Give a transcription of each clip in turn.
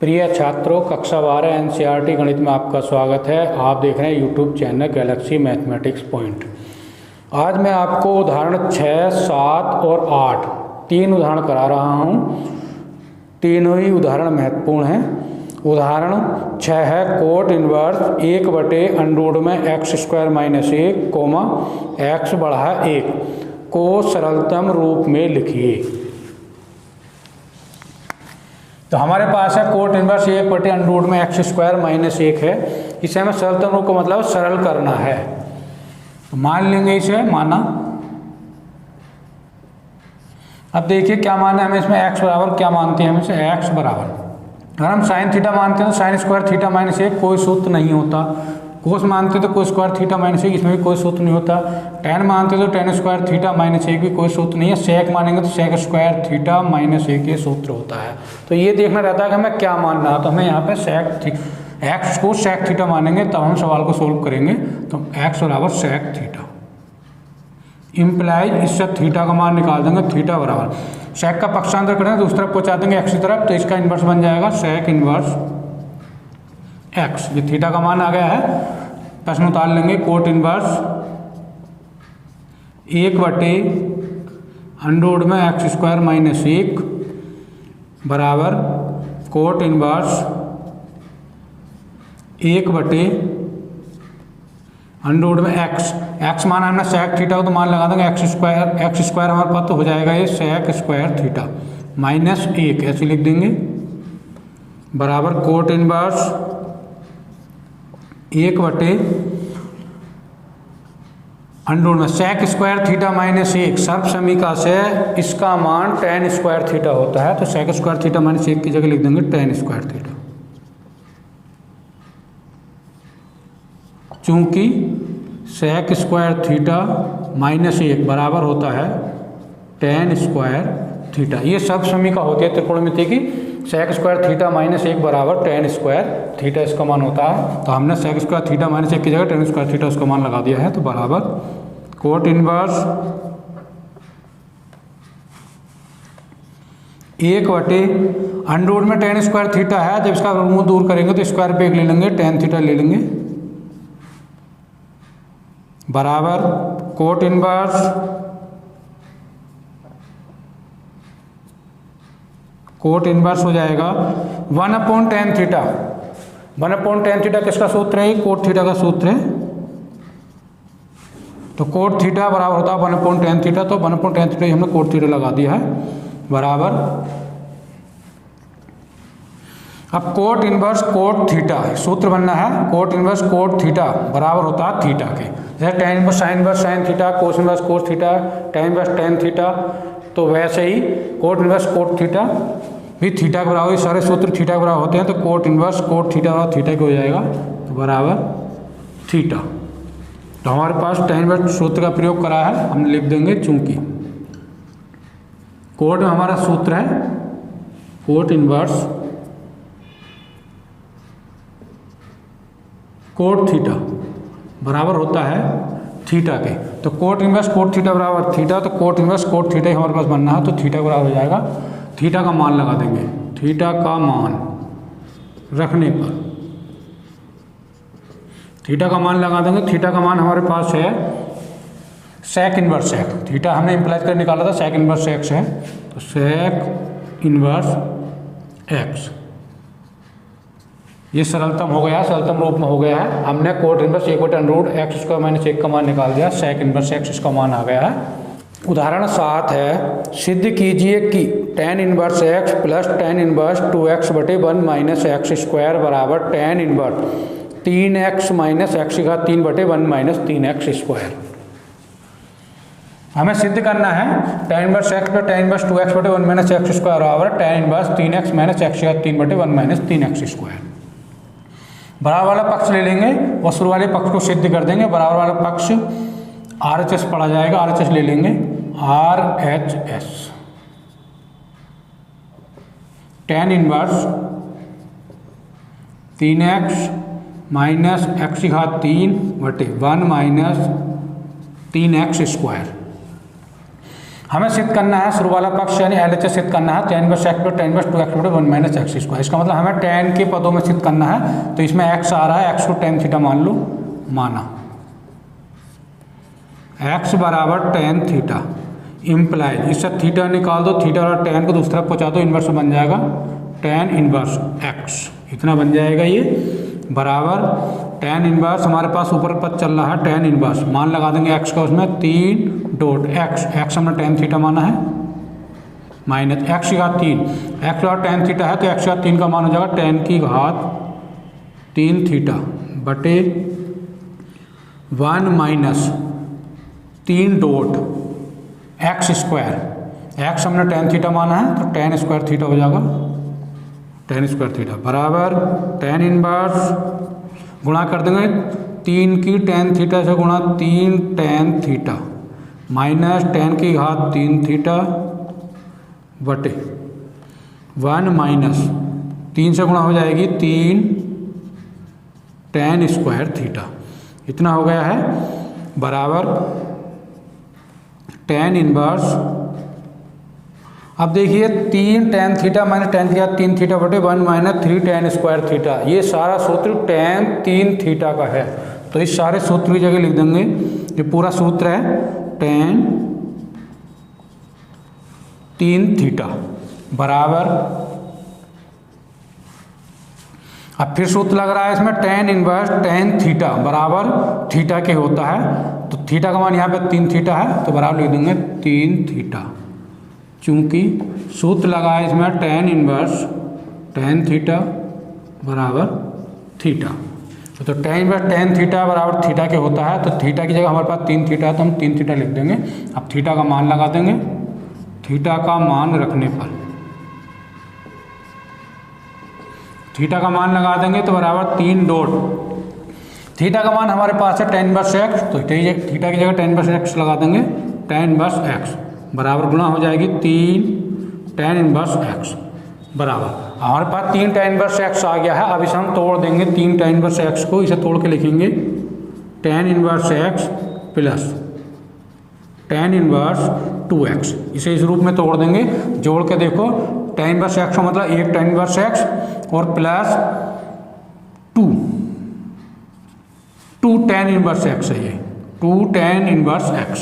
प्रिय छात्रों, कक्षा 12 एनसीईआरटी गणित में आपका स्वागत है। आप देख रहे हैं YouTube channel Galaxy mathematics point. आज मैं आपको उदाहरण 6, 7 और 8 तीन उदाहरण करा रहा हूं। तीनों ही उदाहरण महत्वपूर्ण हैं। उदाहरण 6 है कोट इनवर्स 1/√में x² - 1, x बढ़ा 1 को सरलतम रूप में लिखिए। तो हमारे पास है कोट इनवर्स 1/√में x² - 1 है। इसे हमें सरलतम रूप का मतलब सरल करना है। तो मान लेंगे इसे, माना। अब देखिए क्या माना है हमें इसमें, x बराबर क्या मानते हैं हम इसे, x बराबर अगर हम साइन थीटा मानते हैं तो sin² थीटा - 1 कोई सूत्र नहीं होता। कोस मानते तो cos² थीटा - 1 इसमें भी कोई सूत्र नहीं होता। tan मानते तो tan² थीटा - 1 भी कोई सूत्र नहीं है। sec मानेंगे तो sec² थीटा - 1 ये सूत्र होता है। तो ये देखना रहता है कि हमें क्या मानना है। तो हमें यहाँ पे x को sec थीटा मानेंगे, तब हम सवाल को सोल्व करेंगे। तो x बराबर sec थीटा इम्प्लाइज, इससे थीटा का मान निकाल देंगे। थीटा बराबर sec का पक्षांतर करेंगे, दूसरी तरफ पहुँचा देंगे x की तरफ, तो इसका इन्वर्स बन जाएगा sec इन्वर्स x। ये थीटा का मान आ गया है। प्रश्न उतार लेंगे। कोट इनवर्स 1/√में x² - 1 बराबर कोट इनवर्स 1/√में x मान हमने sec थीटा को तो मान लगा देंगे। x² हमारे पास तो हो जाएगा ये sec² थीटा -1 ऐसे लिख देंगे, बराबर कोट इनवर्स 1/√में sec² थीटा -1 सर्व समीका से इसका मान tan² थीटा होता है। तो sec² थीटा -1 की जगह लिख देंगे tan² थीटा। चूंकि sec² थीटा -1 बराबर होता है tan² थीटा। ये सब समीका होती है त्रिकोणमिति की। sec² थीटा -1 बराबर tan² थीटा इसका मान होता है। तो हमने sec² थीटा -1 की जगह tan² थीटा उसका मान लगा दिया है। तो बराबर कोट इनवर्स 1/√में tan² थीटा है। जब इसका मुंह दूर करेंगे तो स्क्वायर पे 1 ले लेंगे, tan थीटा ले लेंगे, बराबर कोट इनवर्स 1 जाएगा 1/tan थीटा। 1/tan थीटा किसका सूत्र है? कोट थीटा का सूत्र है। तो कोट थीटा बराबर होता है 1/tan थीटा। तो 1/tan थीटा हमने कोट थीटा लगा दिया है, बराबर। अब कोट इनवर्स कोट थीटा सूत्र बनना है। कोट इनवर्स कोट थीटा बराबर होता है थीटा के। जैसे tan inverse sin inverse sin theta, cos inverse cos theta, tan inverse tan theta, तो वैसे ही कोट इनवर्स कोट थीटा भी थीटा के बराबर। सारे सूत्र थीटा के बराबर होते हैं। तो कोट इनवर्स कोट थीटा बराबर थीटा के हो जाएगा, तो बराबर थीटा। तो हमारे पास tan इनवर्स सूत्र का प्रयोग करा है, हम लिख देंगे। चूंकि कोट में हमारा सूत्र है कोट इनवर्स कोट थीटा बराबर होता है थीटा के। तो कोट इनवर्स कोट थीटा बराबर थीटा। तो कोट इनवर्स कोट थीटा ही हमारे पास बनना है। तो थीटा बराबर हो जाएगा, थीटा का मान लगा देंगे। थीटा का मान रखने पर थीटा का मान लगा देंगे। थीटा का मान हमारे पास है sec इनवर्स x। थीटा हमने इम्प्लाइज कर निकाला था, sec इनवर्स x है। तो sec इनवर्स x ये सरलतम हो गया, सरलतम रूप में हो गया है। हमने कोट इनवर्स 1/√x² - 1 का मान निकाल दिया। sec इनवर्स x इसका मान आ गया है। उदाहरण 7 है, सिद्ध कीजिए कि tan inverse x plus tan inverse 2x/1 - x² बराबर tan inverse 3x - x⁻³ 3x²। हमें सिद्ध करना है tan inverse x plus tan inverse 2x/1 - x² बराबर tan inverse 3x - x⁻³ 3x²। बराबर वाला पक्ष ले लेंगे और शुरू वाले पक्ष को सिद्ध कर देंगे। बराबर वाला पक्ष RHS पढ़ा जाएगा, RHS ले लेंगे, RHS tan inverse 3x - x⁻³ 1 - 3x²। हमें सिद्ध करना है शुरू वाला पक्ष यानी LHS सिद्ध करना है tan inverse x tan inverse 2x बटे 1 माइनस एक्स स्क्वायर। इसका मतलब हमें tan के पदों में सिद्ध करना है, तो इसमें x आ रहा है, x को tan थीटा मान लो, माना x बराबर tan थीटा इम्प्लाइज, इससे थीटा निकाल दो, थीटा और tan को दूसरी तरफ पहुँचा दो, इन्वर्स बन जाएगा tan इनवर्स x, इतना बन जाएगा ये, बराबर tan इनवर्स हमारे पास ऊपर पद चल रहा है tan इनवर्स, मान लगा देंगे x का उसमें 3 डॉट x हमने tan थीटा माना है, माइनस x की घात 3, x और tan थीटा है तो x की घात 3 का मान हो जाएगा tan की घात 3 थीटा बटे 1 minus 3 dot x square, x हमने tan थीटा माना है तो tan स्क्वायर थीटा हो जाएगा, tan स्क्वायर थीटा बराबर tan इनवर्स गुणा कर देंगे 3 की tan थीटा से गुणा 3 tan थीटा माइनस tan की घात 3 थीटा बटे 1 माइनस 3 से गुणा हो जाएगी 3 tan स्क्वायर थीटा, इतना हो गया है, बराबर tan इनवर्स, अब देखिए 3 tan थीटा माइनस tan की घात 3 थीटा बटे 1 माइनस 3 tan स्क्वायर थीटा, ये सारा सूत्र tan 3 थीटा का है, तो इस सारे सूत्र की जगह लिख देंगे, ये पूरा सूत्र है tan 3 थीटा बराबर, अब फिर सूत्र लग रहा है इसमें tan इनवर्स tan थीटा बराबर थीटा के होता है, तो थीटा का मान यहाँ पे 3 थीटा है तो बराबर लिख देंगे 3 थीटा, चूंकि सूत्र लगा है इसमें tan इनवर्स tan थीटा बराबर थीटा, तो tan इनवर्स tan थीटा बराबर थीटा के होता है, तो थीटा की जगह हमारे पास 3 थीटा है तो हम 3 थीटा लिख देंगे। अब थीटा का मान लगा देंगे, थीटा का मान रखने पर थीटा का मान लगा देंगे तो बराबर 3 डॉट, थीटा का मान हमारे पास है tan इनवर्स x, तो थीटा की जगह tan इनवर्स x लगा देंगे, tan इनवर्स x बराबर गुणा हो जाएगी 3 tan इनवर्स x बराबर, हमारे पास 3 tan इनवर्स x आ गया है। अब इसे हम तोड़ देंगे, 3 tan इनवर्स x को इसे तोड़ के लिखेंगे tan inverse x plus tan inverse 2x, इसे इस रूप में तोड़ देंगे, जोड़ के देखो tan इनवर्स x का मतलब 1 tan इनवर्स x और प्लस 2 tan इनवर्स x है, ये 2 tan इनवर्स x,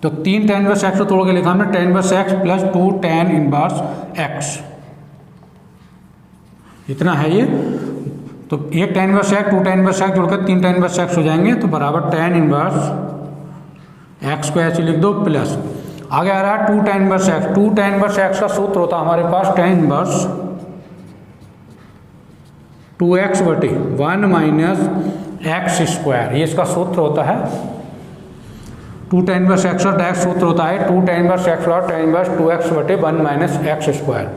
तो 3 tan इनवर्स x को तोड़ के लिखा हमने tan inverse x plus 2 tan inverse x, इतना है ये, तो 1 tan inverse x 2 tan inverse x जोड़कर 3 tan इनवर्स x हो जाएंगे, तो बराबर tan इनवर्स x को ऐसे लिख दो प्लस, आगे आ रहा है 2 tan inverse x, 2 tan inverse x का सूत्र होता है हमारे पास tan इनवर्स 2x बटे 1 माइनस एक्स स्क्वायर, ये इसका सूत्र होता है, 2 tan इनवर्स x और डायरेक्ट सूत्र होता है 2 tan इनवर्स x और tan इनवर्स 2x बटे 1 माइनस एक्स स्क्वायर।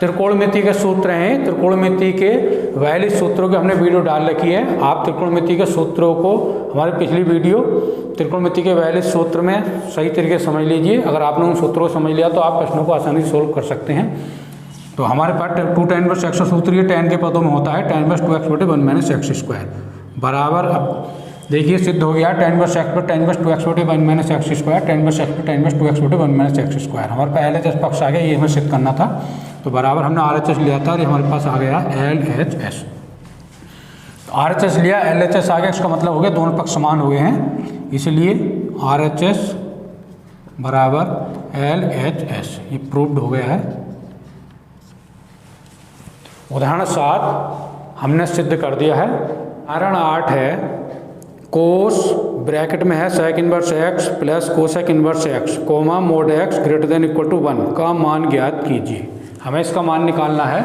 त्रिकोणमिति के सूत्र हैं, त्रिकोणमिति के वैलिड सूत्रों की हमने वीडियो डाल रखी है, आप त्रिकोणमिति के सूत्रों को हमारी पिछली वीडियो त्रिकोणमिति के वैलिड सूत्र में सही तरीके से समझ लीजिए, अगर आपने उन सूत्रों को समझ लिया तो आप प्रश्नों को आसानी से सोल्व कर सकते हैं। तो हमारे पास 2 tan इनवर्स x का सूत्र ये tan के पदों में होता है tan इनवर्स 2x बटे 1 माइनस एक्स स्क्वायर बराबर, अब देखिए सिद्ध हो गया tan इनवर्स x पर tan इनवर्स 2x बटे 1 minus x square, tan inverse x पर tan इनवर्स 2x बटे 1 माइनस एक्स स्क्वायर, हमारे पास LHS पक्ष आ गया, ये हमें सिद्ध करना था, तो बराबर हमने RHS लिया था और ये हमारे पास आ गया LHS, RHS लिया LHS आ गया, इसका मतलब हो गया दोनों पक्ष समान हो गए हैं, इसलिए RHS बराबर LHS, ये प्रूव्ड हो गया है। उदाहरण 7 हमने सिद्ध कर दिया है। उदाहरण 8 है, कोस ब्रैकेट में है sec inverse x plus cosec inverse x comma mod x greater than equal to 1 का मान ज्ञात कीजिए। हमें इसका मान निकालना है,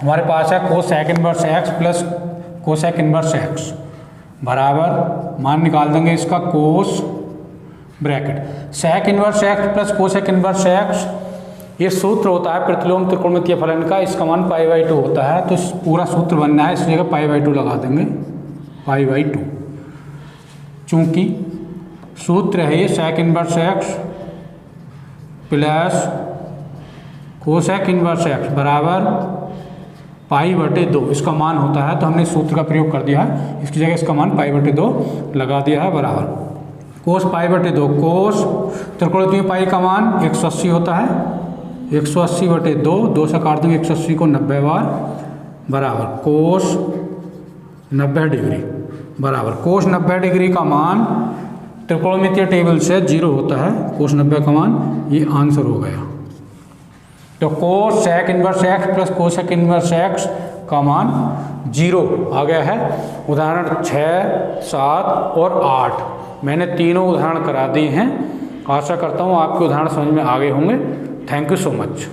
हमारे पास है cosec inverse x plus cosec inverse x बराबर, मान निकाल देंगे इसका cos bracket sec inverse x plus cosec inverse x, ये सूत्र होता है प्रतिलोम त्रिकोणमितीय फलन का, इसका मान π/2 होता है, तो पूरा सूत्र बनना है, इस जगह π/2 लगा देंगे, π/2, चूंकि सूत्र है ये sec inverse x plus cosec inverse x बराबर π/2, इसका मान होता है, तो हमने इस सूत्र का प्रयोग कर दिया है, इसकी जगह इसका मान π/2 लगा दिया है बराबर कोस पाई बटे 2, कोस त्रिकोणमितीय पाई का मान 180 होता है, 180 बटे 2, 2 से काट देंगे 180 को 90 बार, बराबर कोस 90 डिग्री, बराबर कोस 90 डिग्री का मान त्रिकोणमितीय टेबल से 0 होता है, कोस 90 का मान, ये आंसर हो गया। तो cos sec inverse x plus cosec inverse x का मान 0 आ गया है। उदाहरण 6, 7 और 8 मैंने तीनों उदाहरण करा दिए हैं। आशा करता हूँ आपके उदाहरण समझ में आ गए होंगे। Thank you so much.